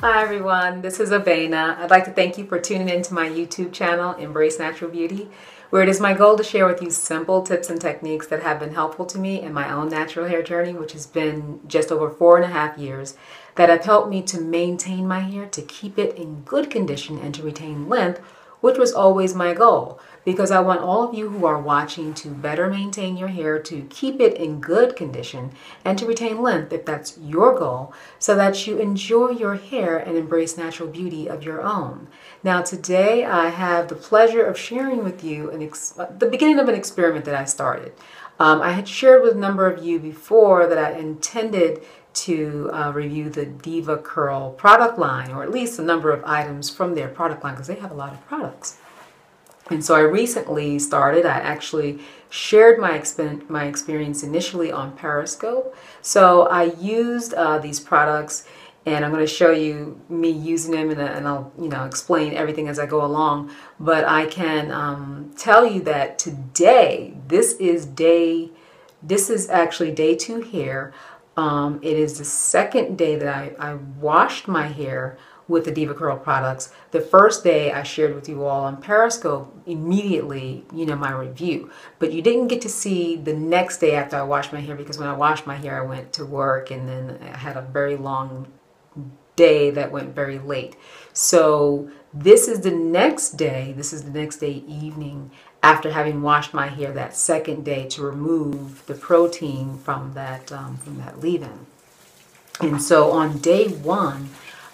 Hi everyone, this is Avena. I'd like to thank you for tuning into my YouTube channel, Embrace Natural Beauty, where it is my goal to share with you simple tips and techniques that have been helpful to me in my own natural hair journey, which has been just over 4.5 years, that have helped me to maintain my hair, to keep it in good condition, and to retain length, which was always my goal. Because I want all of you who are watching to better maintain your hair, to keep it in good condition, and to retain length if that's your goal, so that you enjoy your hair and embrace natural beauty of your own. Now today I have the pleasure of sharing with you the beginning of an experiment that I started. I had shared with a number of you before that I intended to review the DevaCurl product line, or at least a number of items from their product line, because they have a lot of products. And so I recently started. I actually shared my experience initially on Periscope. So I used these products, and I'm going to show you me using them, and I'll explain everything as I go along. But I can tell you that today, this is actually day 2 hair. It is the second day that I washed my hair with the DevaCurl products. The first day I shared with you all on Periscope immediately, my review. But you didn't get to see the next day after I washed my hair, because when I washed my hair, I went to work, and then I had a very long day that went very late. So this is the next day. This is the next day evening after having washed my hair that second day to remove the protein from that leave-in. And so on day 1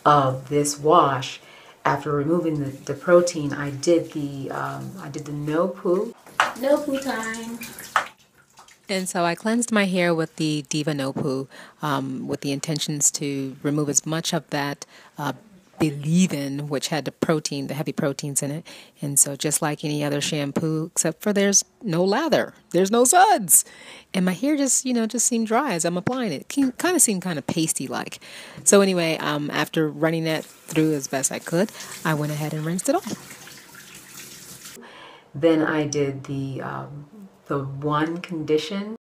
of this wash, after removing the protein, I did the no poo time. And so I cleansed my hair with the Diva No Poo, with the intentions to remove as much of that leave-in, which had the heavy proteins in it. And so just like any other shampoo, except for there's no lather, there's no suds, and my hair just seemed dry as I'm applying it. It kind of seemed kind of pasty-like. So anyway, after running that through as best I could, I went ahead and rinsed it off. Then I did the one condition.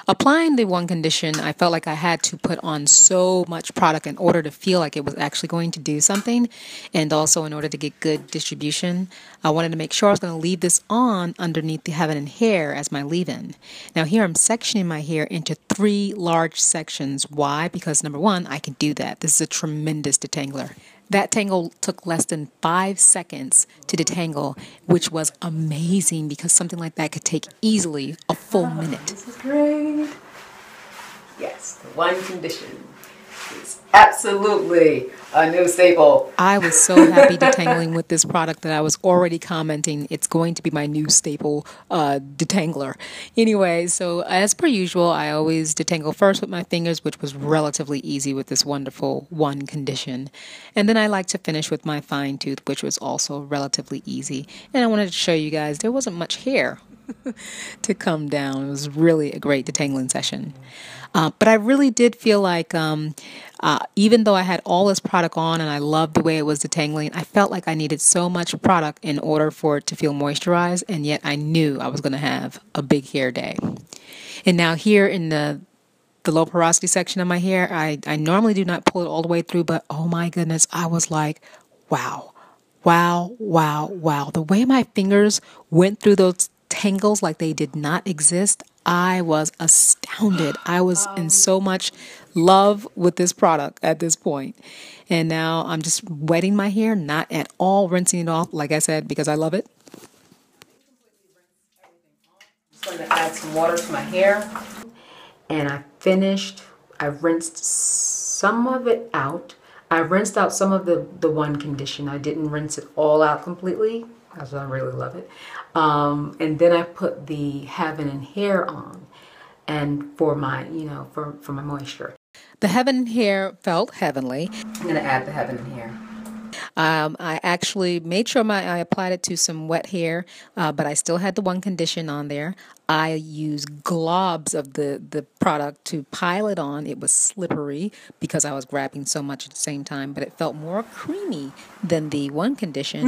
Applying the one condition, I felt like I had to put on so much product in order to feel like it was actually going to do something, and also in order to get good distribution. I wanted to make sure I was going to leave this on underneath the Heaven and Hair as my leave-in. Now here I'm sectioning my hair into 3 large sections. Why? Because number 1, I can do that. This is a tremendous detangler. That tangle took less than 5 seconds to detangle, which was amazing, because something like that could take easily a full minute. This is great. Yes, the one condition is absolutely a new staple. I was so happy detangling with this product that I was already commenting it's going to be my new staple detangler. Anyway, so as per usual, I always detangle first with my fingers, which was relatively easy with this wonderful one condition. And then I like to finish with my fine tooth, which was also relatively easy. And I wanted to show you guys there wasn't much hair to come down. It was really a great detangling session. But I really did feel like even though I had all this product on and I loved the way it was detangling, I felt like I needed so much product in order for it to feel moisturized, and yet I knew I was going to have a big hair day. And now here in the low porosity section of my hair, I normally do not pull it all the way through, but oh my goodness, I was like, wow, wow, wow, wow. The way my fingers went through those tangles like they did not exist, I was astounded. I was in so much love with this product at this point. And now I'm just wetting my hair, not at all rinsing it off, like I said, because I love it. I'm just going to add some water to my hair. And I rinsed some of it out. I rinsed out some of the one condition. I didn't rinse it all out completely, because I really love it. And then I put the Heaven and Hair on, and for my, for my moisture. The Heaven and Hair felt heavenly. I'm going to add the Heaven and Hair. I actually made sure I applied it to some wet hair, but I still had the one condition on there. I used globs of the product to pile it on. It was slippery because I was grabbing so much at the same time, but it felt more creamy than the one condition.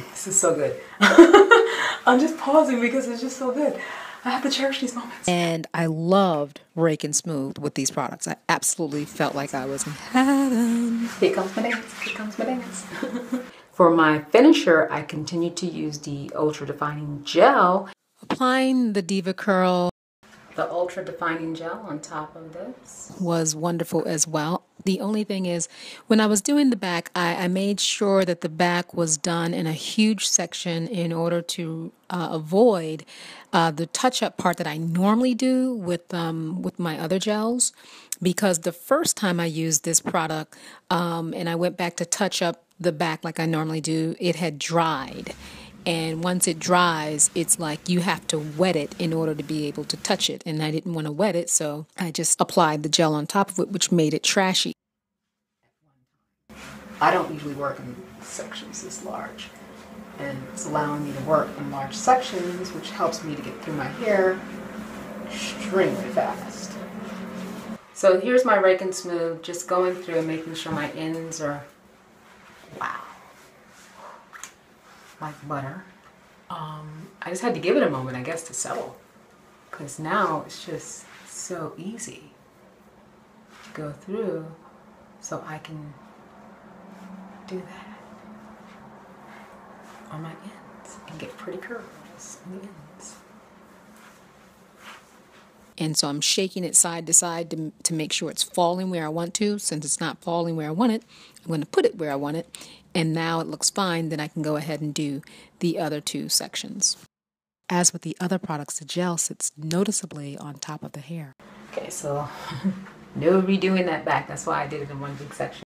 This is so good. I'm just pausing because it's just so good. I have to cherish these moments. And I loved Rake and Smooth with these products. I absolutely felt like I was in heaven. Here comes my dance. Here comes my dance. For my finisher, I continued to use the Ultra Defining Gel. Applying the DevaCurl, The Ultra Defining Gel on top of this was wonderful as well. The only thing is, when I was doing the back, I made sure that the back was done in a huge section in order to avoid the touch-up part that I normally do with my other gels. Because the first time I used this product and I went back to touch up the back like I normally do, it had dried. And once it dries, it's like you have to wet it in order to be able to touch it. And I didn't want to wet it, so I just applied the gel on top of it, which made it trashy. I don't usually work in sections this large, and it's allowing me to work in large sections, which helps me to get through my hair extremely fast. So here's my Rake and Smooth, just going through and making sure my ends are, wow, like butter. I just had to give it a moment, I guess, to settle, because now it's just so easy to go through, so I can do that on my ends and get pretty curls on the ends. And so I'm shaking it side to side to make sure it's falling where I want to. Since it's not falling where I want it, I'm going to put it where I want it. And now it looks fine, then I can go ahead and do the other two sections. As with the other products, the gel sits noticeably on top of the hair. Okay, so no redoing that back. That's why I did it in one big section.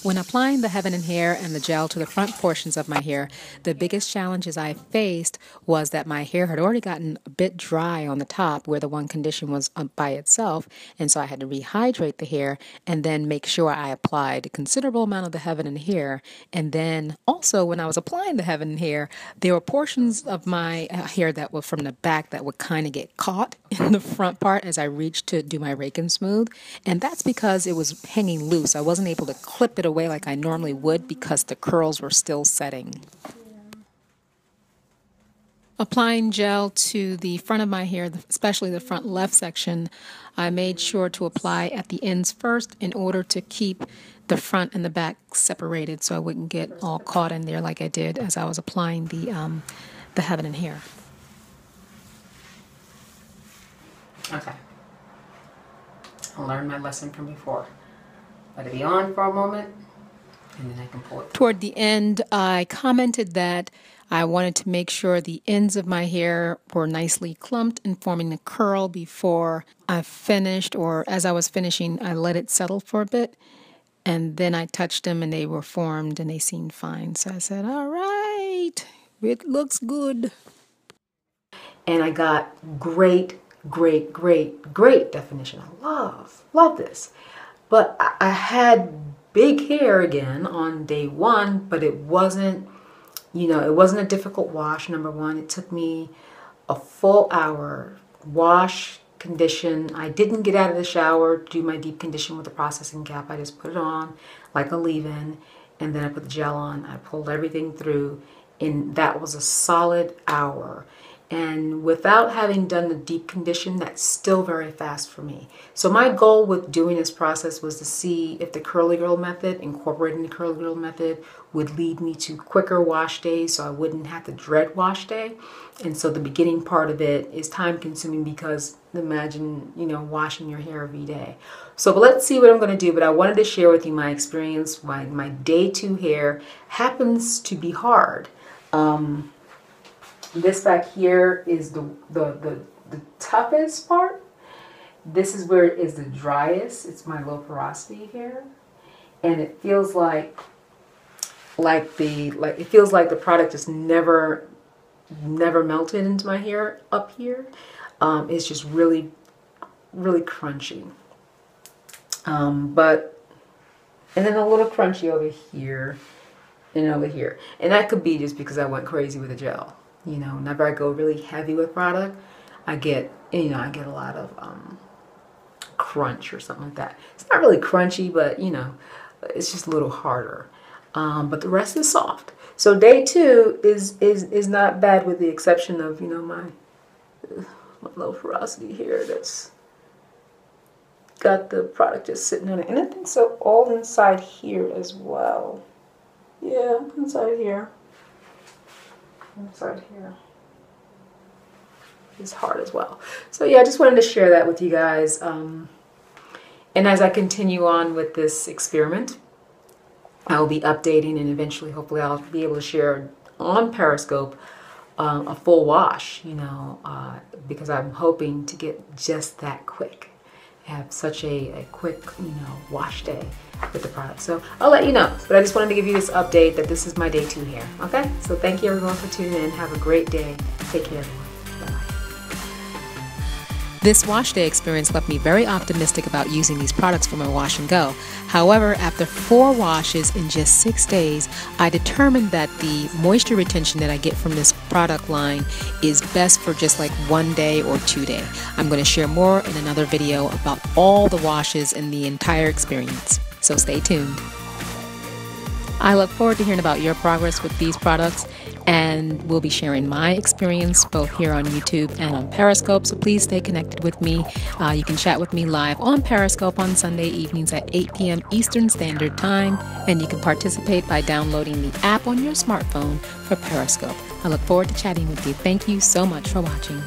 When applying the Heaven and Hair and the gel to the front portions of my hair, the biggest challenges I faced was that my hair had already gotten a bit dry on the top where the one condition was by itself, and so I had to rehydrate the hair and then make sure I applied a considerable amount of the Heaven and Hair. And then also when I was applying the Heaven and Hair, there were portions of my hair that were from the back that would kind of get caught in the front part as I reached to do my Rake and Smooth, and that's because it was hanging loose. I wasn't able to clip it away like I normally would because the curls were still setting. Applying gel to the front of my hair, especially the front left section, I made sure to apply at the ends first in order to keep the front and the back separated so I wouldn't get all caught in there like I did as I was applying the Heaven and Hair. Okay. I learned my lesson from before. Let it be on for a moment, and then I can pull it. Toward the end, I commented that I wanted to make sure the ends of my hair were nicely clumped and forming a curl before I finished, or as I was finishing, I let it settle for a bit, and then I touched them and they were formed and they seemed fine. So I said, all right, it looks good. And I got great definition. I love this. But I had big hair again on day one, but it wasn't, it wasn't a difficult wash, number one. It took me a full hour, wash, condition. I didn't get out of the shower to do my deep condition with the processing cap. I just put it on like a leave-in, and then I put the gel on. I pulled everything through, and that was a solid hour. And without having done the deep condition, that's still very fast for me. So my goal with doing this process was to see if the Curly Girl method, incorporating the Curly Girl method, would lead me to quicker wash days so I wouldn't have to dread wash day. And so the beginning part of it is time consuming because imagine, washing your hair every day. So but let's see what I'm going to do. But I wanted to share with you my experience. My day 2 hair happens to be hard. This back here is the toughest part. This is where it is the driest. It's my low porosity hair, and it feels like the product just never melted into my hair up here. It's just really crunchy. And then a little crunchy over here and over here, and that could be just because I went crazy with the gel. Whenever I go really heavy with product, I get a lot of crunch or something like that. It's not really crunchy, but it's just a little harder. But the rest is soft. So day 2 is not bad, with the exception of, you know, my low porosity here that's got the product just sitting on it. And I think so all inside here as well. Yeah, inside here. Inside here is hard as well. So yeah, I just wanted to share that with you guys. And as I continue on with this experiment, I will be updating, and eventually, hopefully, I'll be able to share on Periscope a full wash, you know, because I'm hoping to get just that quick. Have such a quick, you know, wash day with the product. So I'll let you know, but I just wanted to give you this update that this is my day 2 here. Okay, so thank you everyone for tuning in. Have a great day. Take care, everyone. Bye. This wash day experience left me very optimistic about using these products for my wash and go. However, after 4 washes in just 6 days, I determined that the moisture retention that I get from this product line is best for just like 1 day or 2 day. I'm going to share more in another video about all the washes and the entire experience. So stay tuned. I look forward to hearing about your progress with these products, and we'll be sharing my experience both here on YouTube and on Periscope, so please stay connected with me. You can chat with me live on Periscope on Sunday evenings at 8 p.m. Eastern Standard Time, and you can participate by downloading the app on your smartphone for Periscope. I look forward to chatting with you. Thank you so much for watching.